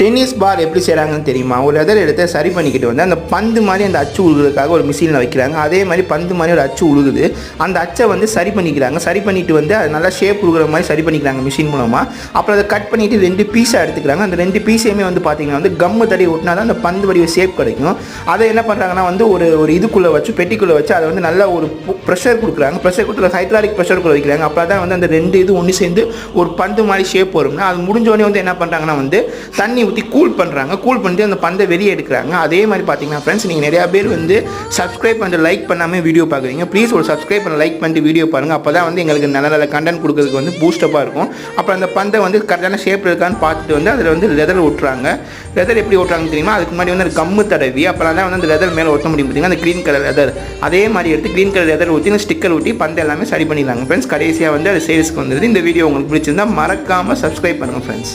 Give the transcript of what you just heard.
Tennis ball எப்படி செய்கிறாங்கன்னு தெரியுமா? ஒரு லெதர் எடுத்து சரி பண்ணிக்கிட்டு வந்து அந்த பந்து மாதிரி அந்த அச்சு உழுகிறதுக்காக ஒரு மிஷினில் வைக்கிறாங்க. அதே மாதிரி பந்து மாதிரி ஒரு அச்சு உழுகுது. அந்த அச்சை வந்து சரி பண்ணிக்கிறாங்க. சரி பண்ணிவிட்டு வந்து அது நல்லா ஷேப் உழுகிற மாதிரி சரி பண்ணிக்கிறாங்க மிஷின் மூலமாக. அப்புறம் அதை கட் பண்ணிவிட்டு 2 பீஸாக எடுத்துக்கிறாங்க. அந்த 2 பீஸையுமே வந்து பார்த்திங்கன்னா வந்து கம்மு தடி ஒட்டினா தான் அந்த பந்து வடிவ ஷேப் கிடைக்கும். அதை என்ன பண்ணுறாங்கன்னா வந்து ஒரு இதுக்குள்ளே வச்சு பெட்டிக்குள்ளே வச்சு அதை வந்து நல்லா ஒரு ப்ரெஷர் கொடுக்குறாங்க. ப்ரெஷர் கொடுத்து ஹைட்ராலிக் ப்ரெஷருக்குள்ளே வைக்கிறாங்க. அப்போ தான் வந்து அந்த 2 இது ஒன்று சேர்ந்து ஒரு பந்து மாதிரி ஷேப் வரும்னா அது முடிஞ்சோடனே வந்து என்ன பண்ணுறாங்கன்னா வந்து தண்ணி ஊற்றி கூல் பண்ணுறாங்க. கூல் பண்ணிட்டு அந்த பந்தை வெளியே எடுக்கிறாங்க. அதே மாதிரி பார்த்தீங்கன்னா ஃப்ரெண்ட்ஸ், நீங்கள் நிறையா பேர் வந்து சப்ஸ்கிரைப் பண்ணிட்டு லைக் பண்ணாமல் வீடியோ பார்க்குறீங்க. ப்ளீஸ் ஒரு சப்ஸ்கிரைப் பண்ணி லைக் பண்ணிட்டு வீடியோ பாருங்கள். அப்போ தான் வந்து எங்களுக்கு நல்ல நல்ல கண்டென்ட் கொடுக்கறதுக்கு வந்து பூஸ்டப்பாக இருக்கும். அப்புறம் அந்த பந்தை வந்து கரெக்டான ஷேப்பில் இருக்கான்னு பார்த்துட்டு வந்து அதில் வந்து லெதர் ஒட்டுறாங்க. லெதர் எப்படி ஒட்டுறாங்கன்னு தெரியுமா? அதுக்கு முன்னாடி வந்து கம்மு தடவி அப்புறம் தான் வந்து அந்த லெதர் மேலே ஒட்ட முடியும். பார்த்தீங்கன்னா அந்த க்ரீன் கலர் லெதர் அதே மாதிரி எடுத்து க்ரீன் கலர் லெதர் ஊற்றி அந்த ஸ்டிக்கர் ஊட்டி பந்தை எல்லாமே சரி பண்ணிடலாங்க ஃப்ரெண்ட்ஸ். கடைசியாக வந்து அது சேல்ஸ்க்கு வந்துடுது. இந்த வீடியோ உங்களுக்கு பிடிச்சிருந்தா மறக்காமல் சப்ஸ்கிரைப் பண்ணுங்கள் ஃப்ரெண்ட்ஸ்.